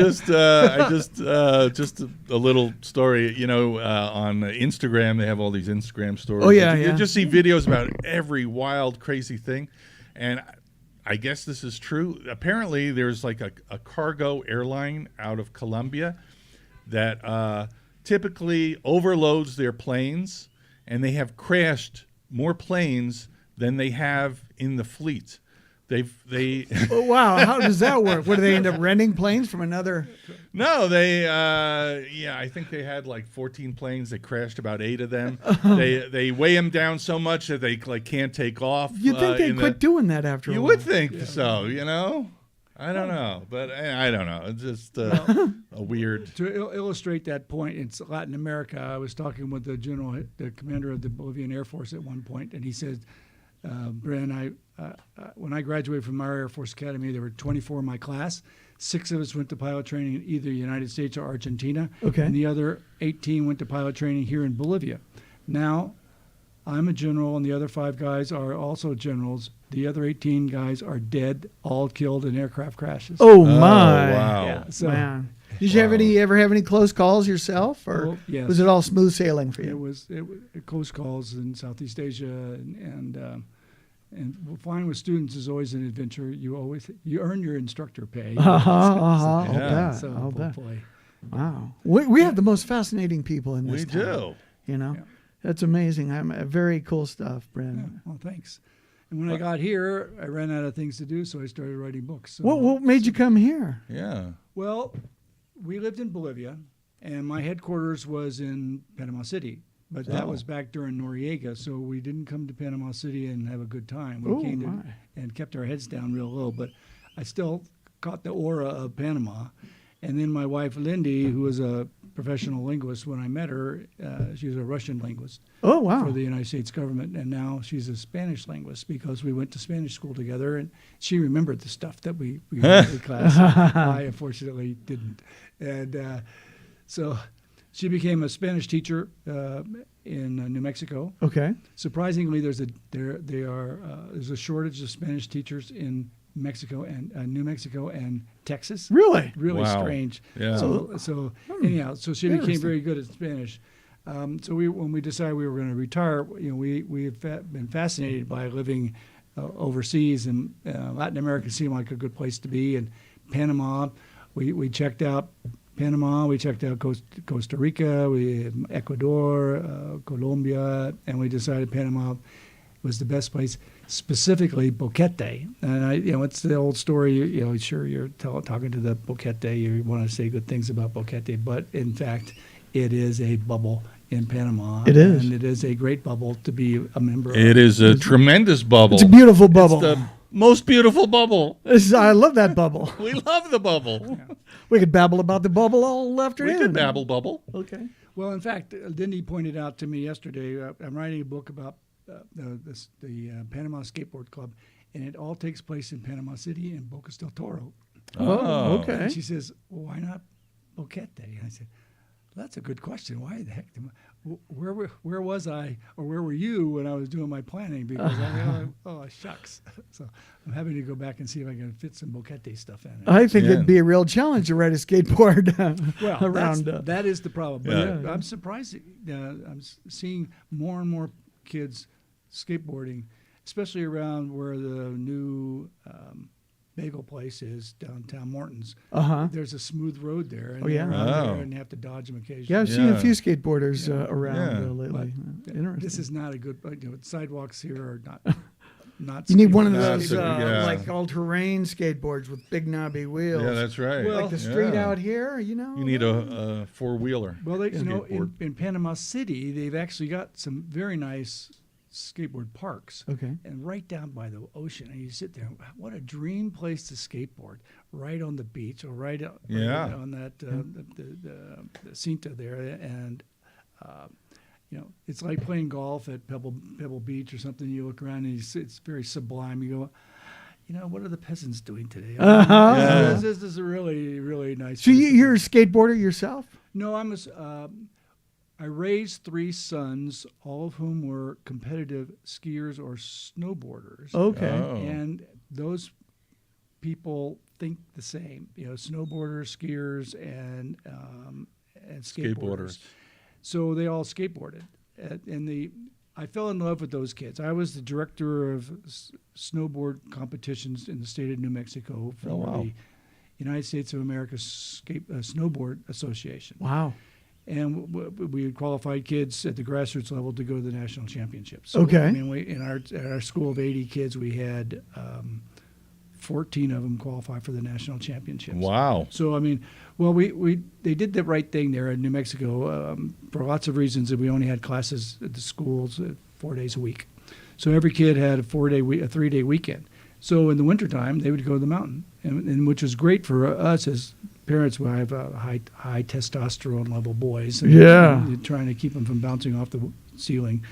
just a little story. On Instagram, they have all these Instagram stories. Oh, yeah, You yeah. just see videos about every wild, crazy thing, and I guess this is true. Apparently, there's like a cargo airline out of Colombia that typically overloads their planes, and they have crashed more planes than they have in the fleet. They Oh, wow. How does that work? What do they end up renting planes from another? No, I think they had like 14 planes. They crashed about 8 of them. They weigh them down so much that they can't take off. You'd think they'd quit doing that after a You while. would think so, I don't know, but I don't know. It's just a weird. To illustrate that point, in Latin America, I was talking with the commander of the Bolivian Air Force at one point, and he said, Bren, when I graduated from our Air Force Academy, there were 24 in my class. 6 of us went to pilot training in either the United States or Argentina. Okay. And the other 18 went to pilot training here in Bolivia. Now, I'm a general, and the other 5 guys are also generals. The other 18 guys are dead, all killed in aircraft crashes. Oh, my. wow. Yeah, so Man. Did you ever have any close calls yourself, or Oh, yes. was it all smooth sailing for it you? was close calls in Southeast Asia, and flying with students is always an adventure. You earn your instructor pay. I'll Yeah. bet. So I'll bet. boy. Wow. We have the most fascinating people in this We town. do. You know, Yeah. that's amazing. Very cool stuff, Yeah, Brandon. well, thanks. And when I got here, I ran out of things to do, so I started writing books. So, What made you come here? Yeah. Well, we lived in Bolivia, and my headquarters was in Panama City. But that Oh. was back during Noriega, so we didn't come to Panama City and have a good time. We Oh, came my. and kept our heads down real low, but I still caught the aura of Panama. And then my wife, Lindy, who was a professional linguist when I met her, she was a Russian linguist Oh, wow. for the United States government, and now she's a Spanish linguist because we went to Spanish school together, and she remembered the stuff that we learned in class. I unfortunately didn't. And so she became a Spanish teacher in New Mexico. Okay. Surprisingly, there's a shortage of Spanish teachers in Mexico and New Mexico and Texas. Really? Really Wow. strange. Yeah. So anyhow, so she became Interesting. very good at Spanish. So when we decided we were going to retire, we had been fascinated by living overseas, and Latin America seemed like a good place to be. And Panama, we checked out Panama, we checked out Costa Rica, Ecuador, Colombia, and we decided Panama was the best place, specifically Boquete. And it's the old story. Sure, you're talking to the Boquete, you want to say good things about Boquete, but in fact, it is a bubble in Panama. It is. And it is a great bubble to be a member of. It is a tremendous bubble. It's a beautiful bubble. It's the most beautiful bubble. I love that bubble. We love the bubble. We could babble about the bubble all We afternoon. could babble bubble. Okay. Well, in fact, Lindy pointed out to me yesterday, I'm writing a book about the Panama Skateboard Club, and it all takes place in Panama City and Bocas del Toro. Oh, okay. And she says, well, why not Boquete? And I said, well, that's a good question. Why the heck? Where was I, or where were you when I was doing my planning? Because shucks. So I'm having to go back and see if I can fit some Boquete stuff in. I think it'd be a real challenge to ride a skateboard around. That is the problem. Yeah. But I'm surprised. I'm seeing more and more kids skateboarding, especially around where the new bagel place is downtown Morton's. There's a smooth road there, and they're around there, and you have to dodge them occasionally. Yeah, I've seen a few skateboarders around lately. Interesting. This is not a good. Sidewalks here are not. You need one of those Yeah. like all-terrain skateboards with big knobby wheels. Yeah, that's right. Like the street out here, You need a four-wheeler. Well, in Panama City, they've actually got some very nice skateboard parks. Okay. And right down by the ocean, and you sit there. What a dream place to skateboard! Right on the beach, or right on that the Cinta there, and it's like playing golf at Pebble Beach or something. You look around and it's very sublime. You go, what are the peasants doing today? This is a really, really nice. So you're a skateboarder yourself? No, I raised 3 sons, all of whom were competitive skiers or snowboarders. Okay. And those people think the same, snowboarders, skiers, and skateboarders. So they all skateboarded. I fell in love with those kids. I was the director of snowboard competitions in the state of New Mexico for the United States of America Snowboard Association. Wow. And we had qualified kids at the grassroots level to go to the national championships. So, okay. In our school of 80 kids, we had 14 of them qualify for the national championships. Wow. So they did the right thing there in New Mexico for lots of reasons. That we only had classes at the schools 4 days a week, so every kid had a 3-day weekend. So in the wintertime, they would go to the mountain, and which was great for us as parents. We have high testosterone level boys. And trying to keep them from bouncing off the ceiling,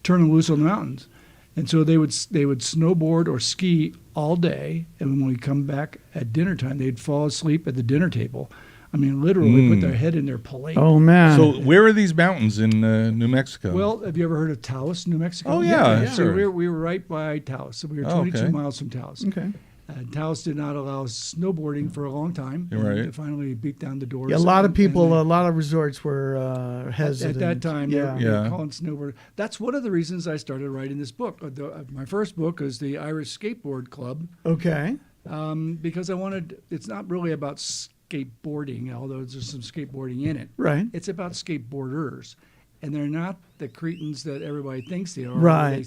turn them loose on the mountains. And so they would snowboard or ski all day, and when we come back at dinner time, they'd fall asleep at the dinner table. Literally put their head in their plate. Oh, man. So where are these mountains in New Mexico? Well, have you ever heard of Taos, New Mexico? Oh, yeah. So we were right by Taos. So we were 22 miles from Taos. Okay. Taos did not allow snowboarding for a long time. Right. They finally beat down the doors. Yeah, a lot of people, a lot of resorts were hesitant. At that time, they were calling snowboard. That's one of the reasons I started writing this book. My first book is the Irish Skateboard Club. Okay. Because it's not really about skateboarding, although there's some skateboarding in it. Right. It's about skateboarders. And they're not the cretins that everybody thinks they are. Right.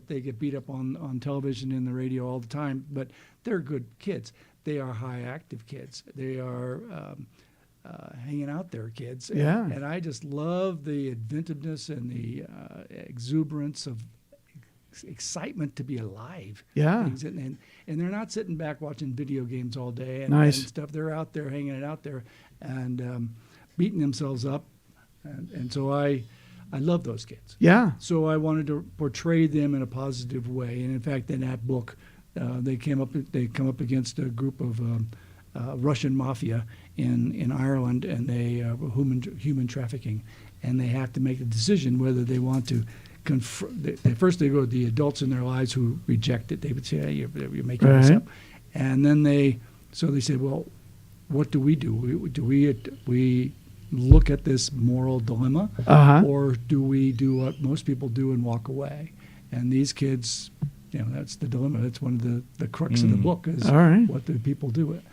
They get beat up on television and the radio all the time, but they're good kids. They are high active kids. They are hanging out there kids. Yeah. And I just love the inventiveness and the exuberance of excitement to be alive. Yeah. And they're not sitting back watching video games all day and stuff. They're out there hanging it out there and beating themselves up. And so I love those kids. Yeah. So I wanted to portray them in a positive way. And in fact, in that book, they come up against a group of Russian mafia in Ireland, and they human trafficking, and they have to make a decision whether they want to confront. First, they go to the adults in their lives who reject it. They would say, "Hey, you're making this up," and then they said, "Well, what do we do? Do we look at this moral dilemma, or do we do what most people do and walk away?" And these kids, that's the dilemma. That's one of the crux of the book is All right. what do people do with it.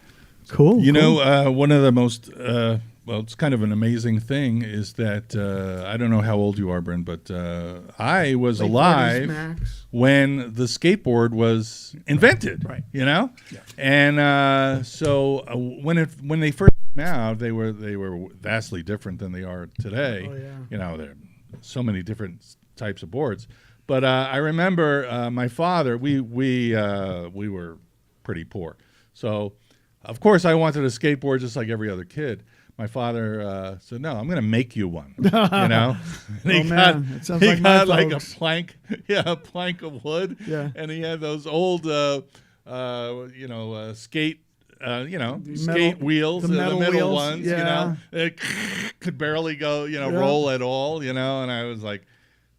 Cool. You cool. know, one of the most well, it's kind of an amazing thing is that I don't know how old you are, Bryn, but I was Late 40s alive max. when the skateboard was invented. Right. You know, Yeah. and so when they first came out, they were vastly different than they are today. Oh, yeah. You know, there are so many different types of boards. But I remember my father. We were pretty poor, so of course I wanted a skateboard just like every other kid. My father said, "No, I'm going to make you one." You know, and Oh, man. It sounds like my got like a folks. plank, a plank of wood, Yeah. and he had those old, skate. Skate wheels, the the metal middle wheels, ones, yeah. it could barely go, Yeah. roll at all, and I was like,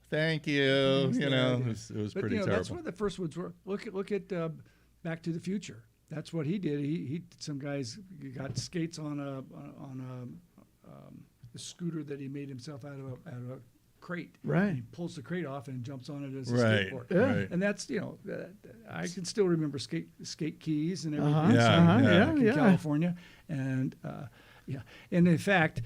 "Thank you," Yeah, yeah. it was But pretty that's terrible. one of the first ones. Look at Back to the Future. That's what he did. He some guys got skates on a scooter that he made himself out of a crate. Right. He pulls the crate off and jumps on it as a Right, skateboard. Yeah. right. And that's I can still remember skate keys and everything. Uh-huh, Yeah, yeah. Back in California, and and in fact,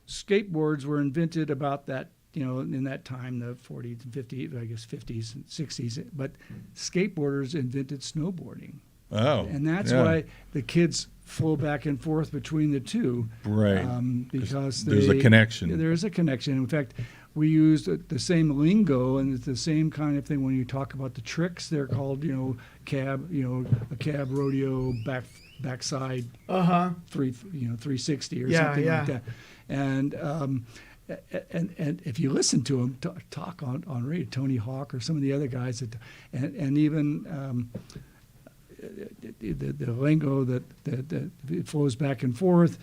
skateboards were invented about that. In that time, the 40s and 50s, I guess 50s and 60s. But skateboarders invented snowboarding. Oh, And that's yeah. why the kids flow back and forth between the two. Right. Because There's a connection. There is a connection. In fact, we use the same lingo, and it's the same kind of thing when you talk about the tricks. They're called, cab, a cab rodeo, backside, 360 or Yeah, something yeah. like that. And if you listen to him talk on radio, Tony Hawk or some of the other guys, and even the lingo that it flows back and forth,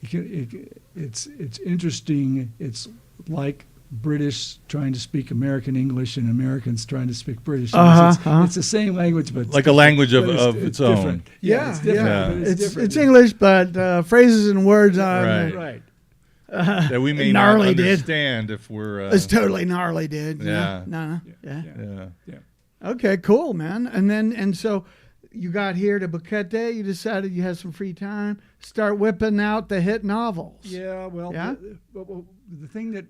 it's interesting. It's like British trying to speak American English and Americans trying to speak British English. It's the same language, but Like a language of it's its own. different. Yeah, it's different. yeah. But It's different. English, but phrases and words on Right. Right. That we may Gnarly, not dude. understand if we're. It's totally gnarly, dude. Yeah. No. Yeah. Yeah. Okay, cool, man. And so you got here to Boquete. You decided you had some free time. Start whipping out the hit novels. Yeah, well, Yeah? the thing that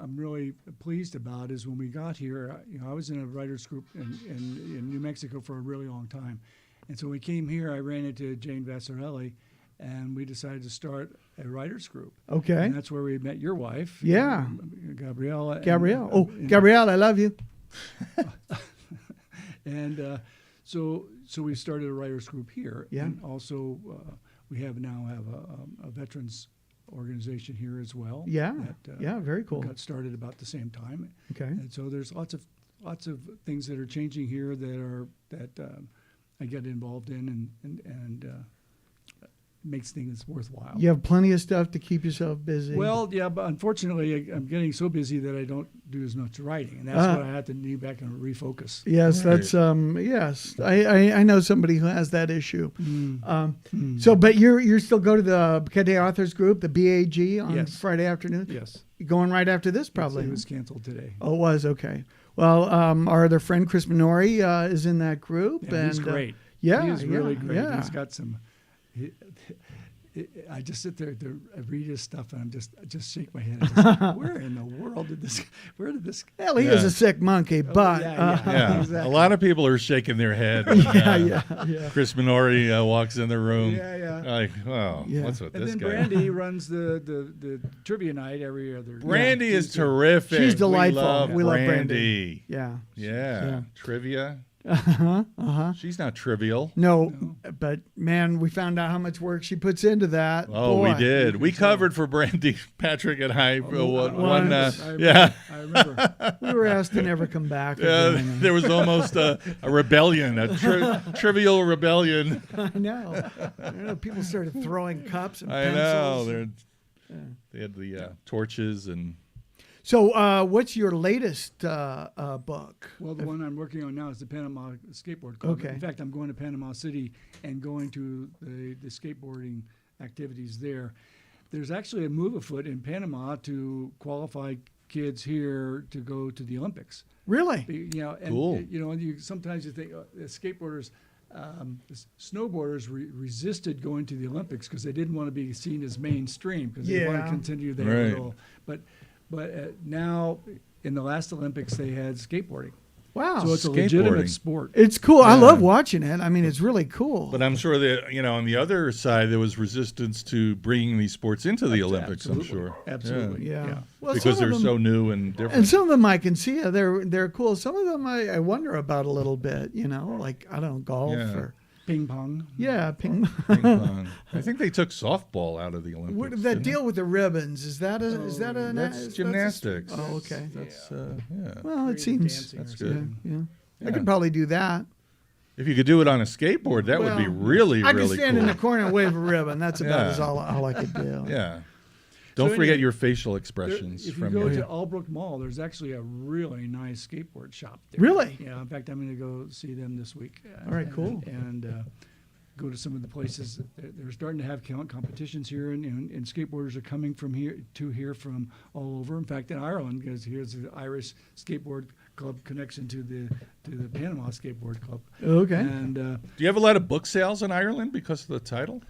I'm really pleased about is when we got here. I was in a writers group in New Mexico for a really long time, and so when we came here, I ran into Jane Vassarelli, and we decided to start a writers group. Okay. And that's where we met your wife. Yeah. Gabrielle. Gabrielle. Gabrielle, I love you. And so we started a writers group here. Yeah. And also we now have a veterans organization here as well. Yeah. That, Yeah, very cool. Got started about the same time. Okay. And so there's lots of things that are changing here that I get involved in and makes things worthwhile. You have plenty of stuff to keep yourself busy. Well, yeah, but unfortunately, I'm getting so busy that I don't do as much writing, and that's what I have to need back and refocus. Yes, that's yes. I know somebody who has that issue. So, but you still go to the Boquete Authors Group, the BAG, on Yes. Friday afternoon. Yes, You're going right after this, probably. it was canceled today. Oh, it was okay. Well, our other friend Chris Minori is in that group, Yeah, and he's great. yeah, he is really yeah, great. Yeah. He's got some. I just sit there, I read his stuff, and I just shake my head. Where in the world did this? Where did this? Well, he is a sick monkey, but Yeah, Exactly. a lot of people are shaking their head. When, yeah. Chris Minori walks in the room. Yeah. Like, oh, Yeah. what's with And this then guy? Brandy runs the trivia night every other. Brandy is Tuesday. terrific. She's delightful. We We love love Brandy. yeah. Yeah. Trivia. She's not trivial. No, but man, we found out how much work she puts into that. Oh, Boy. we did. We covered for Brandy, Patrick, and I. One, I remember. We were asked to never come back. yeah, again. there was almost a rebellion, a trivial rebellion. I know. People started throwing cups and I know. pencils. They had the torches and. So, what's your latest book? Well, the one I'm working on now is the Panama Skateboard Club. Okay. In fact, I'm going to Panama City and going to the skateboarding activities there. There's actually a move afoot in Panama to qualify kids here to go to the Olympics. Really? You know, and Cool. sometimes you think skateboarders, snowboarders resisted going to the Olympics because they didn't want to be seen as mainstream because they want to continue their Right. little. But now in the last Olympics they had skateboarding, Wow. so it's a Skateboarding. legitimate sport. It's cool. I Yeah. love watching it. I mean, it's really cool. But I'm sure that on the other side there was resistance to bringing these sports into the Olympics. Absolutely. I'm sure. Absolutely. yeah. Well, Because some they're of them, so new and different. and some of them I can see they're cool. Some of them I wonder about a little bit. Like I don't know, golf Yeah. or Ping pong. ping. Ping pong. I think they took softball out of the Olympics. What that didn't they? deal with the ribbons? Is that a That's gymnastics. Oh, okay. That's yeah. Well, it Creative seems dancing That's or good. something. Yeah. Yeah. I could probably do that. If you could do it on a skateboard, that would be Well, really, I really could stand cool. in the corner and wave a ribbon. That's about Yeah. as all I could do. Yeah. Don't So forget anyway, your facial expressions If you from go your. to Albrook Mall, there's actually a really nice skateboard shop there. Really? Yeah. In fact, I'm going to go see them this week. All right, cool. And go to some of the places. They're starting to have competitions here, and skateboarders are coming from here from all over. In fact, in Ireland, because here's the Irish Skateboard Club connection to the Panama Skateboard Club. Okay. And Do you have a lot of book sales in Ireland because of the title?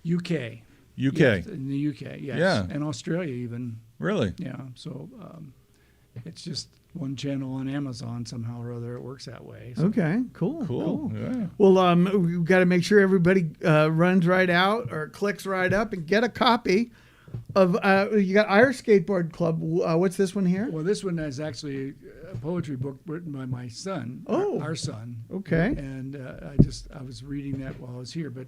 UK. UK. Yes, in the UK, yes. Yeah. And Australia even. Really? Yeah. So it's just one channel on Amazon somehow or other. It works that way. So. Okay. Cool. Cool. Yeah. Well, we've got to make sure everybody runs right out or clicks right up and get a copy of. You got Irish Skateboard Club. What's this one here? Well, this one is actually a poetry book written by my son, Oh. our son. Okay. And I was reading that while I was here, but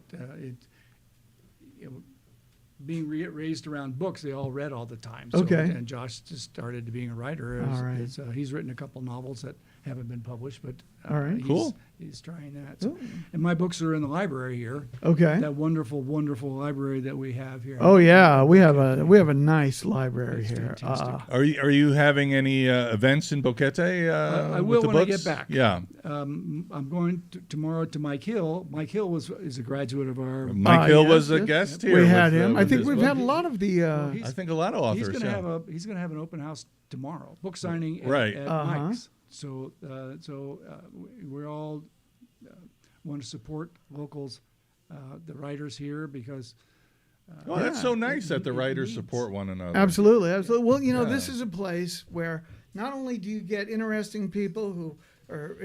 being raised around books, they all read all the time. So, Okay. And Josh just started being a writer. All right. He's written a couple novels that haven't been published, but All right. Cool. He's trying that. So, Ooh. and my books are in the library here. Okay. That wonderful, wonderful library that we have here. Oh yeah, we have a nice library It's here. fantastic. Are you having any events in Boquete? I with will the when I books? get back. Yeah. I'm going tomorrow to Mike Hill. Mike Hill is a graduate of our. Mike Hill yes, was a yes. guest here. We had with, him. I with think his we've book. had a lot of the. he's- I think a lot of authors. He's going to yeah. have an open house tomorrow, book signing Right. at Uh-huh. Mike's. So we're all want to support locals, the writers here because. Oh, that's so nice that the it writers needs- support one another. Absolutely, absolutely. Well, Yeah. this is a place where not only do you get interesting people who are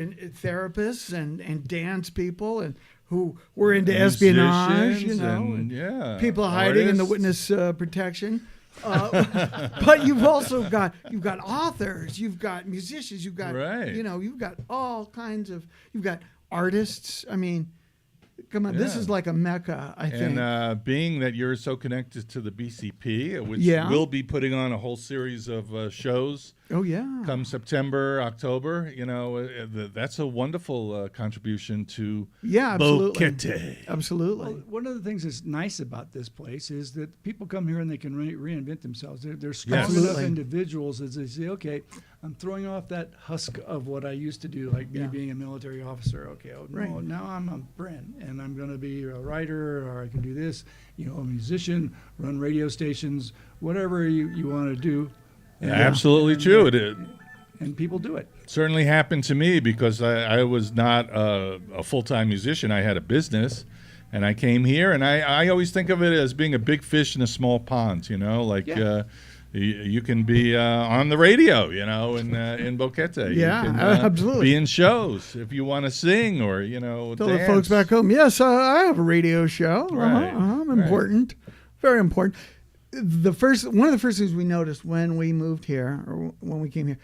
therapists and dance people and who were into espionage, Musicians and, yeah, people hiding in the artists. witness protection. But you've also got authors, you've got musicians, you've got Right. you've got all kinds of you've got artists. I mean, come on, this Yeah. is like a mecca, I think. And being that you're so connected to the BCP, which Yeah. will be putting on a whole series of shows Oh yeah. come September, October, that's a wonderful contribution to Yeah, absolutely. Boquete. Absolutely. Well, one of the things that's nice about this place is that people come here and they can reinvent themselves. They're strong Yes. enough Absolutely. individuals as they say, okay, I'm throwing off that husk of what I used to do, like me Yeah. being a military officer. Okay, Right. now I'm a Bren, and I'm going to be a writer, or I can do this, a musician, run radio stations, whatever you want to do. Absolutely true. It And people do it. certainly happened to me because I was not a full-time musician. I had a business, and I came here, and I always think of it as being a big fish in a small pond, like Yeah. you can be on the radio, in Boquete. Yeah, you can, absolutely. Be in shows if you want to sing or, Tell the dance. folks back home, yes, I have a radio show. Right, I'm right. important, very important. One of the first things we noticed when we moved here, or when we came here,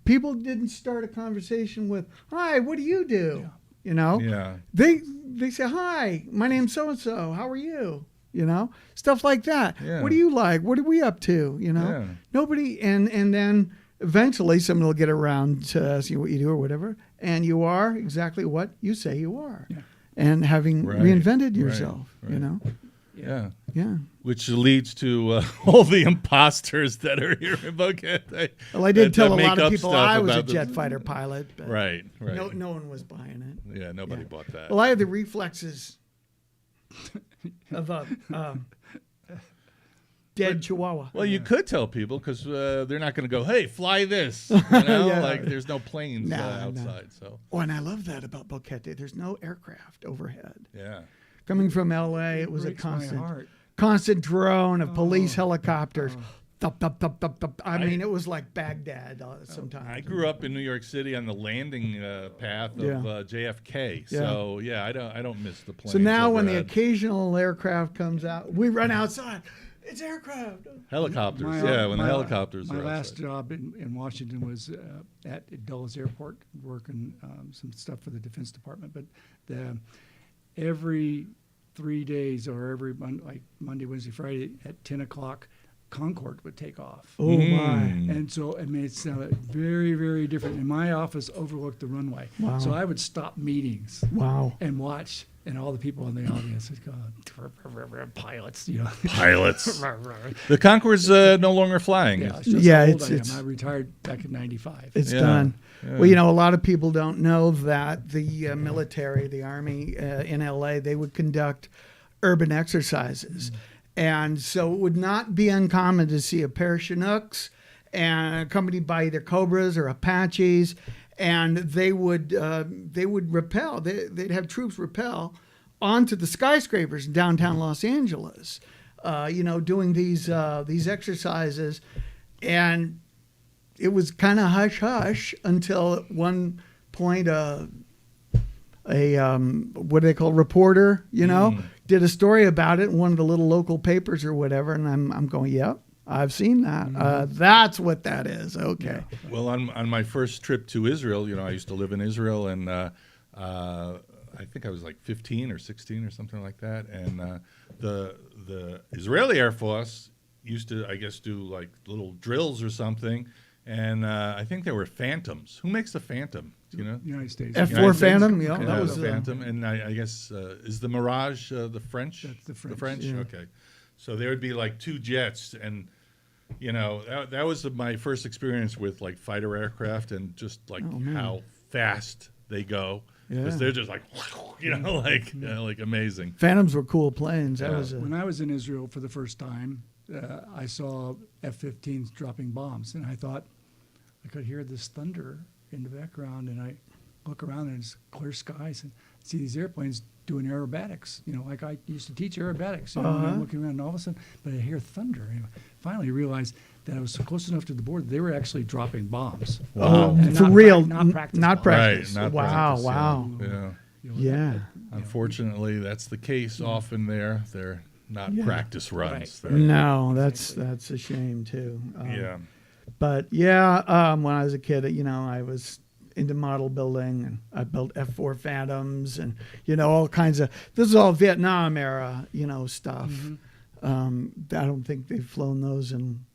people didn't start a conversation with, "Hi, what do you do?" Yeah. They say, "Hi, my name's so and so. How are you?" Stuff like that. Yeah. What do you like? What are we up to? Yeah. Nobody, and then eventually someone will get around to ask you what you do or whatever, and you are exactly what you say you are, and having Right, reinvented right, yourself. right. Yeah. Yeah. Which leads to all the imposters that are here in Boquete. Well, I did that tell a make lot of up people stuff I was a about the- jet fighter pilot, but Right, right. no one was buying it. Yeah, nobody Yeah. bought that. Well, I had the reflexes of a dead chihuahua. Well, you could tell people because they're not going to go, "Hey, fly this." You know, Yeah. like there's no planes No. outside. So Oh, and I love that about Boquete. There's no aircraft overhead. yeah. Coming from L.A., it was a Breaks my constant heart. drone of police helicopters. Thup, thup, thup, thup, thup. I mean, it was like Baghdad sometimes. I grew up in New York City on the landing path of Yeah. JFK. Yeah. So yeah, I don't miss the planes. So now when the overhead. occasional aircraft comes out, we run outside. It's aircraft. helicopters, My- when the my- helicopters My are last outside. job in Washington was at Dulles Airport, working some stuff for the Defense Department. But every 3 days or every like Monday, Wednesday, Friday at 10 o'clock, Concorde would take off. Oh my! And so, I mean, it sounded very, very different. And my office overlooked the runway. Wow. So I would stop meetings Wow! and watch, and all the people in the audience would go, pilots, you know. Pilots. The Concorde's no longer flying. Yeah, it's just Yeah, how old it's- I am. I retired back in '95. It's Yeah. done. Yeah. Well, you know, a lot of people don't know that the military, the Army in LA, they would conduct urban exercises. And so it would not be uncommon to see a pair of Chinooks and accompanied by either Cobras or Apaches, and they would rappel. They'd have troops rappel onto the skyscrapers in downtown Los Angeles, you know, doing these exercises, and it was kind of hush hush until at one point what do they call, reporter, you know, did a story about it in one of the little local papers or whatever, and I'm going, yep, I've seen that. That's what that is. Okay. Well, on my first trip to Israel, you know, I used to live in Israel, and I think I was like 15 or 16 or something like that. And the Israeli Air Force used to, I guess, do like little drills or something. And I think they were Phantoms. Who makes the Phantom? Do you know? United States. F4 United States? Phantom, yeah, Yeah, that was the Phantom. And I guess is the Mirage the French? That's the French, The French. yeah. Okay. So there would be like two jets, and you know that was my first experience with like fighter aircraft, and just like how fast they go, because Yeah. they're just like like amazing. Phantoms were cool planes. That Yeah. was When I was in Israel for the first time, I saw F-15s dropping bombs, and I thought I could hear this thunder in the background, and I look around and it's clear skies and see these airplanes doing aerobatics. You know, like I used to teach aerobatics. You know, and I'm looking around, and all of a sudden, but I hear thunder, and I finally realized that I was so close enough to the border they were actually dropping bombs. Wow. And for not real, not practice not bombs. practice. Right, not wow, practice, yeah. wow. Yeah. You know, Yeah. Unfortunately, that's the case often there. They're not Yeah. practice runs. Right. They're- No, that's a shame too. Yeah. But yeah, when I was a kid, you know, I was into model building, and I built F4 Phantoms, and you know, all kinds of. This is all Vietnam era, you know, stuff. I don't think they've flown those. And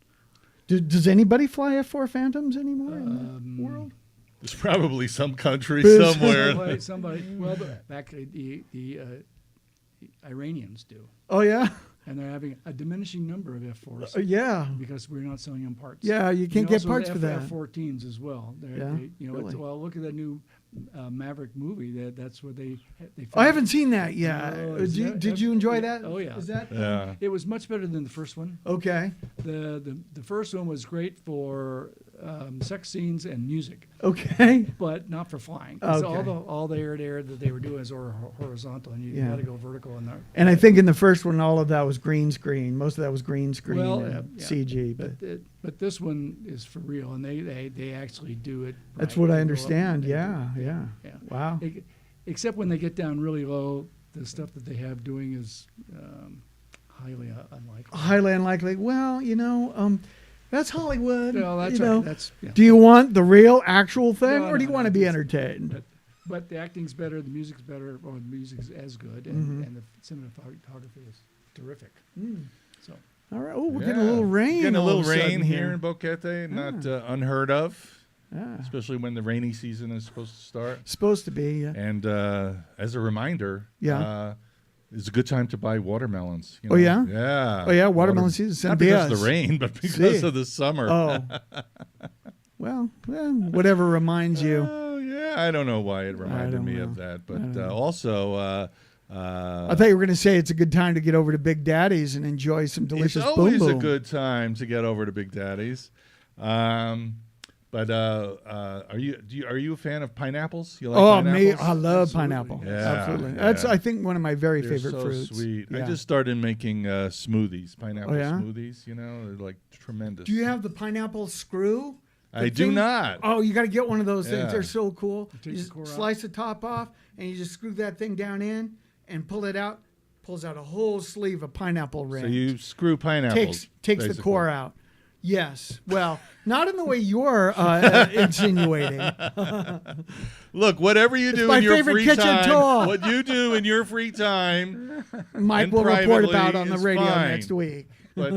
does anybody fly F4 Phantoms anymore in the world? There's probably some country There's- somewhere. Somebody, well, back the Iranians do, Oh yeah, and they're having a diminishing number of F4s. yeah, Because we're not selling them parts. yeah. You can't And get also parts the for that. F-14s as well. Yeah, You know, really? well, look at that new Maverick movie. That's what they. Oh, I haven't seen that yet. Oh, Did you enjoy that? Oh yeah. Is that Yeah. It was much better than the first one. okay? The first one was great for sex scenes and music, Okay. but not for flying. 'Cause Okay. all the air to air that they were doing is horizontal, and you Yeah. got to go vertical. And I think in the first one, all of that was green screen. Most of that was green screen Well, and yeah. CG. But But this one is for real, and they actually do it. that's right. what I They go up understand. and they Yeah, do- yeah. yeah. Wow. Except when they get down really low, the stuff that they have doing is highly unlikely. Highly unlikely. Well, you know, that's Hollywood. Well, that's you right. know. That's yeah. Do you want the real, actual thing, No, or do you no, want no, to be it's- entertained? But the acting's better, the music's better, or the music's as good, Mm-hmm. and the cinematography is terrific. So All right. Oh, we're Yeah. getting a little rain. Getting a all little of rain sudden here in Boquete, not unheard of, Yeah. especially when the rainy season is supposed to start. Supposed to be. Yeah. And as a reminder, Yeah. it's a good time to buy watermelons. You Oh, know? yeah? Yeah. Oh, yeah, watermelon season. Not because of Yes. the rain, but because See. of the summer. Oh. well, whatever reminds you. Oh, yeah. I don't know why it reminded don't me know. of that. I don't But know. also, I thought you were going to say it's a good time to get over to Big Daddy's and enjoy some delicious It's boom always boom. a good time to get over to Big Daddy's. But are you a fan of pineapples? You like pineapples? I love Absolutely. pineapple. Yeah, Absolutely. yeah. That's I think one of my very They're favorite so fruits. sweet. I Yeah. just started making smoothies, pineapple Oh, yeah? smoothies. You know, they're like tremendous. Do you have the pineapple screw? I do not. Oh, you got to get one of those Yeah. things. They're so cool. take You the just core out. slice the top off, and you just screw that thing down in and pull it out. Pulls out a whole sleeve of pineapple ring. So you screw pineapples. takes the basically. core out. Yes. Well, not in the way you're insinuating. Look, whatever you do my in your favorite free kitchen time, tool. what you do in your free time, Mike And will report privately about on the is radio fine. next week. but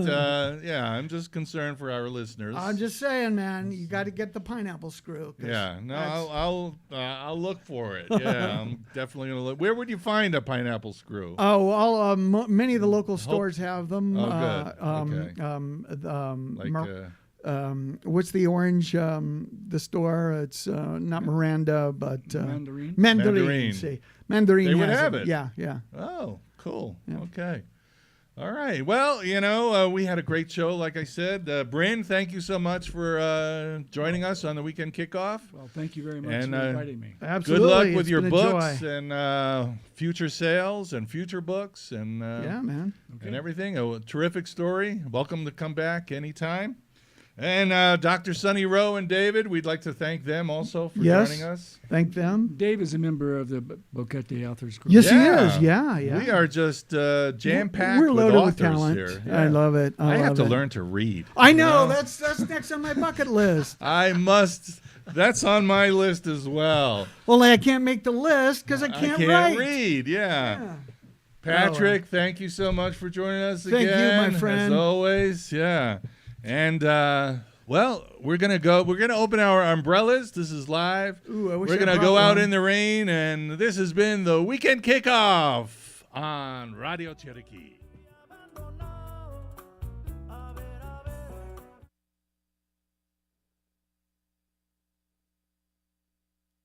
yeah, I'm just concerned for our listeners. I'm just saying, man, you got to get the pineapple screw. 'cause Yeah, no, that's- I'll look for it. Yeah, I'm definitely gonna look. Where would you find a pineapple screw? Oh, all many of the local stores have them. Oh, good. Okay. Like What's the orange? The store. It's not Miranda, but Mandarin. Mandarin. See, Mandarin. They would has have them. it. Yeah, yeah. Oh, cool. Yeah. Okay. All right. Well, we had a great show, like I said. Bryn, thank you so much for joining us on the weekend kickoff. Well, thank you very much And, for inviting me. Absolutely. Good luck with It's your been a books joy. and future sales and future books and Yeah, man. and everything. A terrific story. Welcome to come back anytime. And Dr. Sonny Rowe and David, we'd like to thank them also for Yes. joining us. Thank them. Dave is a member of the Boquete Authors Group. Yes, Yeah. he is. Yeah, yeah. We are just jam-packed We're with loaded authors with talent. here. I love it. I have love to it. learn to read. I you know. That's next on my bucket list. I must. That's on my list as well. Only I can't make the list because I I can't can't write. read. Yeah. Patrick, thank you so much for joining us Thank you, again. my friend. As always, yeah. And well, we're gonna go. We're gonna open our umbrellas. This is live. Ooh, I wish We're I gonna brought go out one. in the rain, and this has been the weekend kickoff on Radio Cherokee.